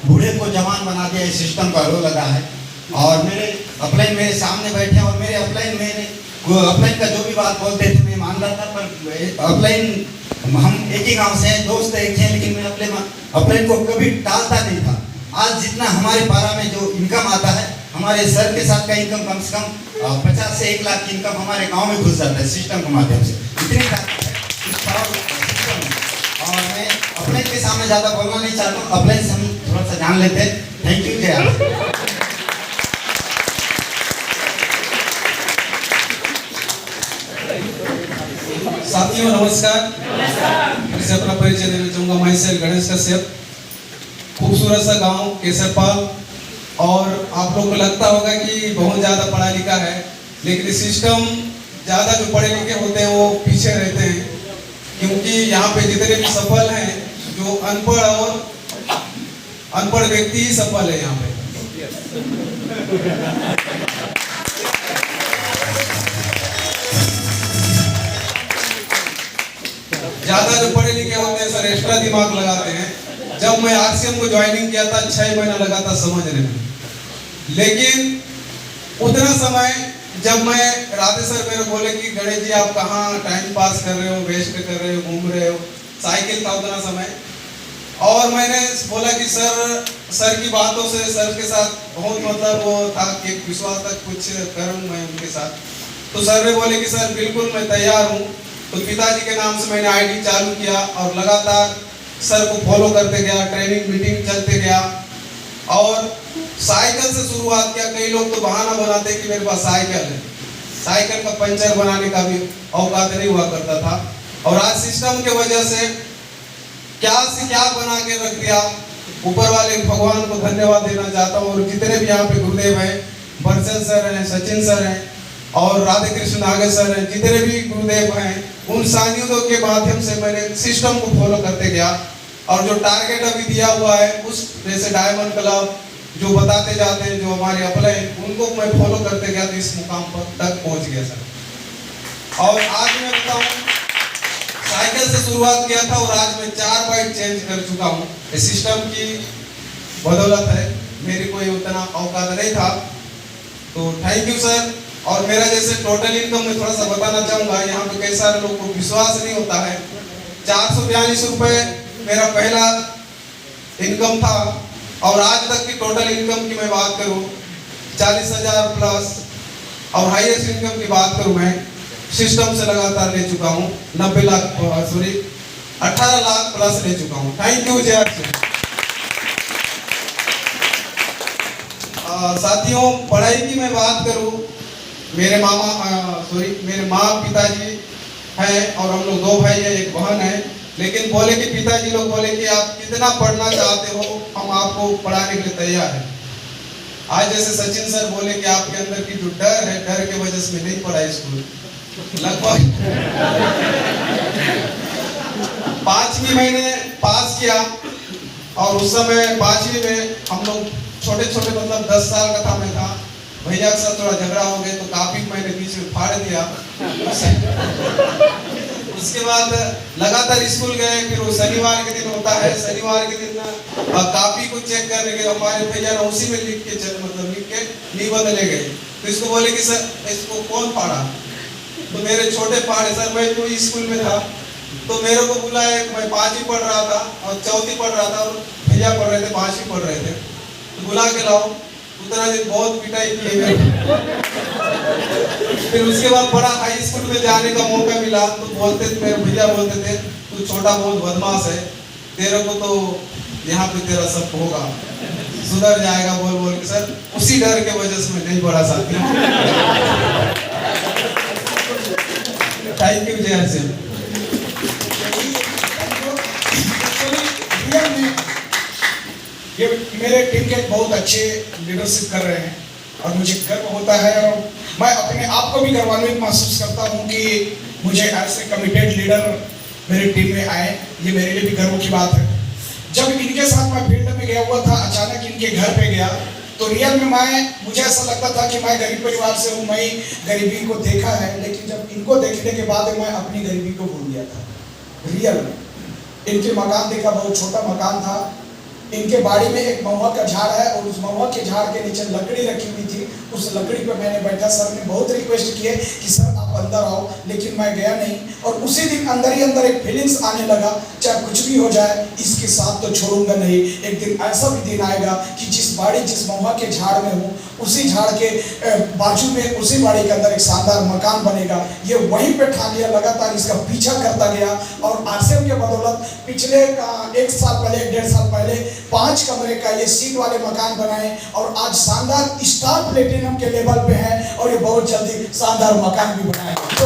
बूढ़े को जवान बना दिया, इस सिस्टम का रोल लगा है। और मेरे अपलाइन मेरे सामने बैठे हैं और मेरे अपलाइन का जो भी बात बोलते थे मैं मान रहा था, पर अपलाइन हम एक ही गांव से हैं, दोस्त एक हैं, लेकिन मैं अपलाइन को कभी टालता नहीं था। आज जितना हमारे पारा में जो इनकम आता है, हमारे सर के साथ का इनकम कम से कम 50 से 1 लाख की इनकम हमारे गांव में घुस जाता है सिस्टम के माध्यम से। इतनी ताकत है इस सिस्टम में। और मैं अपलाइन के सामने ज़्यादा बोलना नहीं चाहता हूँ, अपलाइन से हम थोड़ा सा जान लेते हैं। थैंक यू जय। साथियों नमस्कार। मैं अपना परिचय देना चाहूँगा। मैं गणेश कश्यप, खूबसूरत सा गांव केसरपाल। और आप लोग को लगता होगा कि बहुत ज़्यादा पढ़ा लिखा है, लेकिन सिस्टम ज़्यादा जो पढ़े लिखे होते हैं वो पीछे रहते हैं, क्योंकि यहाँ पे जितने भी सफल हैं, जो अनपढ़ और अनपढ़ व्यक्ति ही सफल है यहाँ पे। ज्यादा जो पढ़े लिखे होते हैं सर एक्स्ट्रा दिमाग लगाते हैं। जब मैं आरसीएम को ज्वाइनिंग किया था 6 महीना लगा था समझने में, लेकिन उतना समय जब मैं राधे सर मेरे बोले कि गणेश जी आप कहाँ टाइम पास कर रहे हो, वेस्ट कर रहे हो, घूम रहे हो, साइकिल था उतना समय। और मैंने बोला कि सर की बातों से सर के साथ बहुत मतलब वो था कि विश्वास तक कुछ करूँ मैं उनके साथ। तो सर ने बोले कि सर बिल्कुल मैं तैयार हूँ। तो पिताजी के नाम से मैंने आईडी चालू किया और लगातार सर को फॉलो करते गया, ट्रेनिंग मीटिंग चलते गया। और साइकिल से शुरुआत किया। कई लोग तो बहाना बनाते कि मेरे पास साइकिल है, साइकिल का पंचर बनाने का भी औकात नहीं हुआ करता था। और आज सिस्टम के वजह से क्या से क्या बना के रख दिया। ऊपर वाले भगवान को धन्यवाद देना चाहता हूँ। और जितने भी यहाँ पे गुरुदेव हैं, बरसन सर हैं, सचिन सर हैं और राधे कृष्ण नागे सर हैं, जितने भी गुरुदेव हैं, उन सानिध्यों के माध्यम से मैंने सिस्टम को फॉलो करते गया। और जो टारगेट अभी दिया हुआ है उस जैसे डायमंड क्लब जो बताते जाते हैं, जो हमारे अपलाइन, उनको मैं फॉलो करते गया तो इस मुकाम पर तक पहुंच गया सर। और आज मैं बताऊं, साइकिल से शुरुआत किया था और आज मैं 4 बाइक चेंज कर चुका हूँ। इस सिस्टम की बदौलत है, मेरी कोई उतना औकात नहीं था। तो थैंक यू सर। और मेरा जैसे टोटल इनकम में थोड़ा सा बताना चाहूँगा। यहाँ पे कई सारे लोगों को विश्वास नहीं होता है। 442 रुपये मेरा पहला इनकम था। और आज तक की टोटल इनकम की मैं बात करूँ 40,000 प्लस। और हाईएस्ट इनकम की बात करूँ मैं सिस्टम से लगातार ले चुका हूँ 18 लाख प्लस ले चुका हूँ। थैंक यू जय। साथियों पढ़ाई की मैं बात करूँ, मेरे माँ पिताजी हैं और हम लोग 2 भाई हैं, 1 बहन है। लेकिन बोले कि पिताजी लोग बोले कि आप कितना पढ़ना चाहते हो, हम आपको पढ़ाने के लिए तैयार हैं। आज जैसे सचिन सर बोले कि आपके अंदर की जो डर है, डर के वजह से मैं नहीं पढ़ा स्कूल। लगभग 5वीं मैंने पास किया। और उस समय 5वीं में हम लोग छोटे मतलब 10 साल का था मैं था। भैया के साथ थोड़ा झगड़ा हो गया तो काफी मैंने बीच में फाड़ दिया। उसके बाद लगातार स्कूल गए। फिर वो शनिवार के दिन होता है, शनिवार के दिन कापी को चेक करने के हमारे भैया ने उसी में लिख के निबंध ले गए। तो इसको बोले कि सर इसको कौन फाड़ा? तो मेरे छोटे फाड़े सर, मैं तो स्कूल में था। तो मेरे को बुलाया, मैं 5वीं पढ़ रहा था और 4थी पढ़ रहा था और भैया पढ़ रहे थे 5वीं पढ़ रहे थे। तो बुला के लाओ। उतना दिन बहुत पिटाई की है। फिर उसके बाद बड़ा हाई स्कूल में जाने का मौका मिला तो बोलते थे, मेरे भैया बोलते थे तू छोटा बहुत बदमाश है, तेरे को तो यहाँ पे तेरा सब होगा, सुधर जाएगा बोल के सर उसी डर के वजह से मैं नहीं पढ़ा साथी। थैंक यू जय सिंह। ये मेरे टीम के बहुत अच्छे लीडरशिप कर रहे हैं और मुझे गर्व होता है। और मैं अपने आप को भी गौरवान्वित महसूस करता हूँ कि मुझे ऐसे कमिटेड लीडर मेरी टीम में आए। ये मेरे लिए भी गर्व की बात है। जब इनके साथ मैं फील्ड में गया हुआ था, अचानक इनके घर पे गया तो रियल में मुझे ऐसा लगता था कि मैं गरीब परिवार से हूँ, मैं गरीबी को देखा है। लेकिन जब इनको देखने के बाद मैं अपनी गरीबी को भूल गया था। रियल में इनके मकान देखा, बहुत छोटा मकान था इनके बाड़ी में एक महुआ का झाड़ है और उस महुआ के झाड़ के नीचे लकड़ी रखी हुई थी। उस लकड़ी पे मैंने बैठा, सर ने बहुत रिक्वेस्ट किए कि सर आप अंदर आओ, लेकिन मैं गया नहीं। और उसी दिन अंदर ही अंदर एक फीलिंग्स आने लगा, चाहे कुछ भी हो जाए इसके साथ तो छोड़ूंगा नहीं। एक दिन ऐसा भी दिन आएगा कि जिस महुआ के झाड़ में हूँ, उसी झाड़ के बाजू में, उसी बाड़ी के अंदर एक शानदार मकान बनेगा। ये वहीं पे ठान लिया, लगातार इसका पीछा करता गया और आरसीएम के बदौलत पिछले 1 साल पहले, 1.5 साल पहले 5 कमरे का ये सीट वाले मकान बनाए और आज शानदार स्टार प्लेटिनम के लेवल पे है और ये बहुत जल्दी शानदार मकान भी बनाएगा।